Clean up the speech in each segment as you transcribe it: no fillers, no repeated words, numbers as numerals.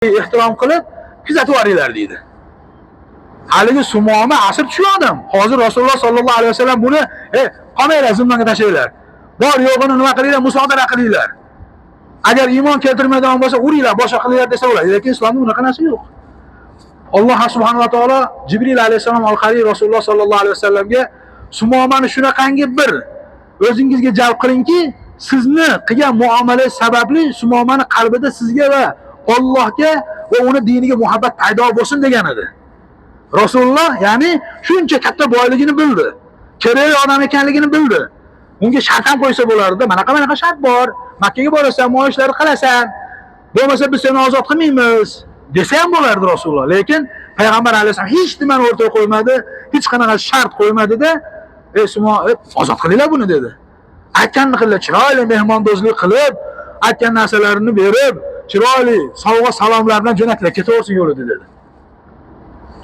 ehtirom qilib kuzatib boringlar deydi. Haligi Sumoma asr tushgan odam. Hozir Rasululloh sollallohu alayhi vasallam buni qolmanglar, zimmanga tashlanglar. Bor yo'g'ini nima qilinglar, musodara qilinglar. Agar iymon keltirmaydigan bo'lsa, uringlar, boshqa qilinglar desa bo'ladi. Lekin islomda unaqa narsa yo'q. Alloh subhanahu va taolo Jibril alayhisalom orqali Rasululloh sollallohu alayhi vasallamga Sumomani shunaqangi bir o'zingizga jalb qilingki, sizni qilgan muomalangiz sababli Sumomani qalbida sizga va Allohga va uni diniga muhabbat paydo bo'lsin degan edi. Rasululloh ya'ni shuncha katta boyligini bildi. Kerakli odam ekanligini bildi. Unga shart ham qo'ysa bo'lardi. Mana shart bor. Makka ga borasan, mo'ishlarni qilasan. Bo'lmasa biz seni ozod qilmaymiz desa ham bo'lardi Rasululloh. Lekin payg'ambar alayhisalom hech nimani o'rtaga qo'ymadi, hech qanaqa shart qo'ymadida, ozod qilinglar buni dedi. Aytganini qilinglar, chiroyli mehmondozlik qilib, aytgan narsalarini berib, chiroyli sovg'a salomlar bilan jo'natlar, ketaversin yo'lida dedi.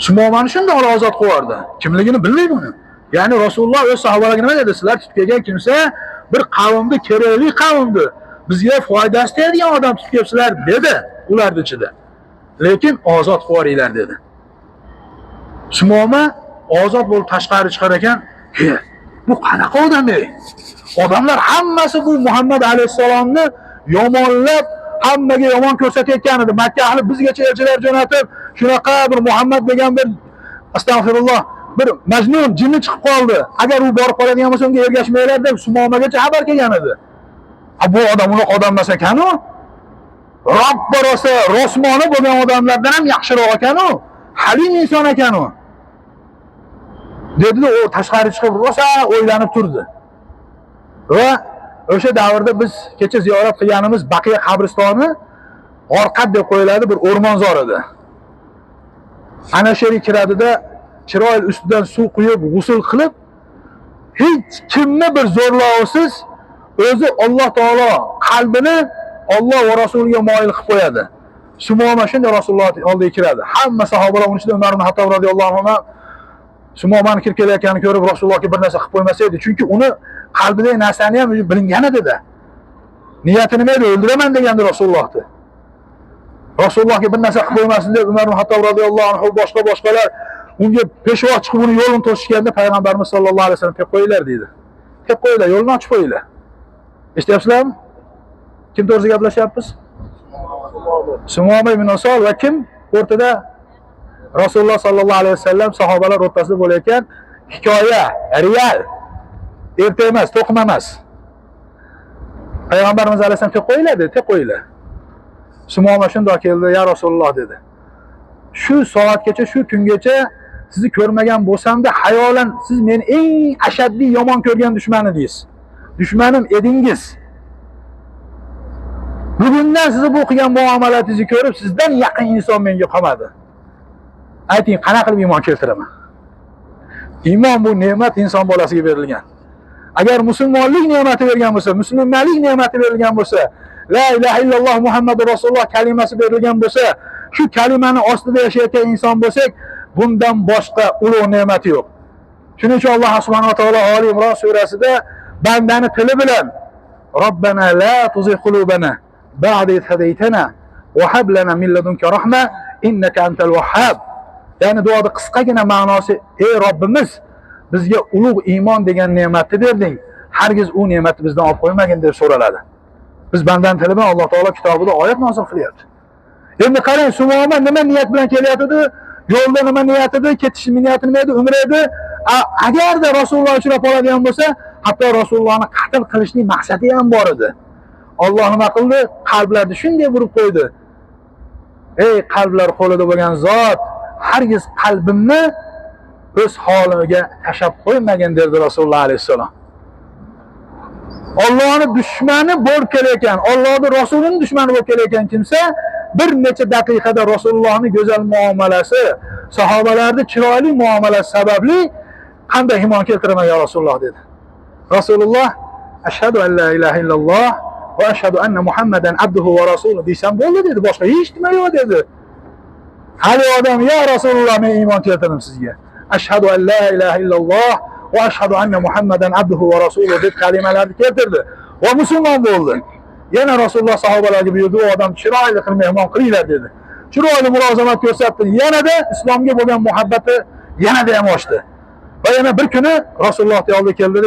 Sumomani shunday ozod qo'yardi. Kimligini bilmaydi buni. Ya'ni Rasululloh o'z sahobalariga nima dedi? Sizlar tutib kelgan kimsa bir qavmni kerakli qavmdir. Bizga foydasi tegadigan odam tutib kelibsizlar dedi ularning ichida. Lekin ozod qo'yinglar dedi. Sumoma ozod bo'lib tashqari chiqar ekan, bu qanaqa odam ey? Odamlar hammasi bu Muhammad alayhisalomni yomonlab, hammaga yomon ko'rsatayotgan edi. Makka ahli bizgacha elchilar jo'natib, shunaqa bir Muhammad degan bir astag'firulloh bir majnun jinni chiqib qoldi. Agar u borib qoladigan bo'lsa, unga ergashmaylar deb Sumomagacha xabar kelgan edi. Bu odam unaqa odam emas ekan-ku. Rob borosa rosmoni bo'lgan odamlardan ham yaxshiroq ekan-ku. Halim inson ekan-ku. Dedi, u tashqari chiqib rosa o'ylanib turdi. Va o'sha davrda biz kecha ziyorat qilganimiz Baqiya qabristoni Orqat deb qo'yiladi, bir o'rmonzor edi. Ana shu yerga kiradida chiroyli ustidan suv quyib, g'usl qilib, hech kimni bir zo'rlovsiz o'zi Alloh taolo qalbini Alloh va Rasuliga moyil qilib qo'yadi. Sumoma shunday Rasululloh oldiga kiradi. Hamma sahobalar uning ichida Umar ibn Hattob radhiyallohu anhu Sumomani kirib kelayotganini ko'rib Rasulullohga bir narsa qilib qo'ymasa edi. Chunki uni qalbidagi narsani ham bilingan edi-da. Niyati nima edi? O'ldiraman degandi Rasulullohni. Rasulullohga bir narsa qilib qo'ymasin deb Umar ibn Hattob radhiyallohu anhu boshqalar unga peshvo chiqib uni yo'lini to'sishganda payg'ambarimiz sollallohu alayhi vasallam deb qo'yinglar dedi. Deb qo'yinglar, yo'lni ochib qo'yinglar. Eshityapsizlarmi? Kim to'g'ri gaplashyapmiz? Sumoma ibn Usol va kim o'rtada? Rasululloh sollallohu alayhi vasallam sahobalar o'rtasida bo'layotgan hikoya, real. Erta emas, to'qima emas. Payg'ambarimiz alayhisalom deb qo'yinglar dedi, deb qo'yinglar. Sumoma shunday keldi, ya Rasululloh dedi. Shu soatgacha, shu kungacha sizni ko'rmagan bo'lsam-da, hayolan siz meni eng ashaddiy yomon ko'rgan dushman edingiz. Dushmanim edingiz. Bugundan sizni bu qilgan muomalatingizni ko'rib, sizdan yaqin inson menga qolmadi. Ayting, qanaqa qilib iymon keltiraman? Iymon bu ne'mat inson bolasiga berilgan. Agar musulmonlik ne'mati bergan bo'lsa, musulmonlik ne'mati berilgan bo'lsa, la ilaha illalloh Muhammadur Rasululloh kalimasi berilgan bo'lsa, shu kalimani ostida yashayotgan inson bo'lsak, bundan boshqa ulug' ne'mati yo'q. Shuning uchun Alloh subhanahu va taolo Ali Imron surasida bandani tili bilan Robbana la tuzigh qulubana ba'da idh hadaytana va hab lana min ladunka rahma innaka antal wahhab. Ya'ni duoda qisqagina ma'nosi, ey Robbimiz, bizga ulug' iymon degan ne'matni berding. Hargiz u ne'matni bizdan olib qo'ymagin deb so'raladi. Biz bandani tili bilan Alloh taolo kitobida oyat nozil qilyapti. Endi qarang, Sumoma nima niyat bilan kelyapti? Yo'lda nima niyat edi? Ketish niyati nima edi? Umra edi. Agarda Rasululloh uchrab qoladigan bo'lsa, hatto Rasulullohni qatl qilishning maqsadi ham bor edi. Alloh nima qildi? Qalblarni shunday burib qo'ydi. Ey qalblar qo'lida bo'lgan zot, hargiz qalbimni o'z holiga tashab qo'ymagin dedi Rasululloh alayhisalom. Allohning dushmani bo'lib kelayotgan, Allohning Rasulining dushmani bo'lib kelayotgan kimsa bir necha daqiqada Rasulullohning go'zal muomalasi, sahobalarning chiroyli muomalasi sababli qanday iymon keltiraman ya Rasululloh dedi. Rasululloh ashhadu an la ilaha illalloh va ashhadu anna Muhammadan abduhu va rasuluhu desam bo'ldi dedi. Boshqa hech nima yo'q dedi. Hali odam ya Rasululloh men iymon keltirdim sizga. Ashhadu an la ilaha illalloh va ashhadu anna Muhammadan abduhu va rasuluhu deb kalimalarni keltirdi va musulmon bo'ldi. Yana Rasululloh sahobalarga buyurdi, u odam chiroyli qilib mehmon qilinglar dedi. chiroyli mulozamat ko'rsatdi. Yanada islomga bo'lgan muhabbati yanada ham oshdi. Va yana bir kuni Rasulullohning oldiga keldi.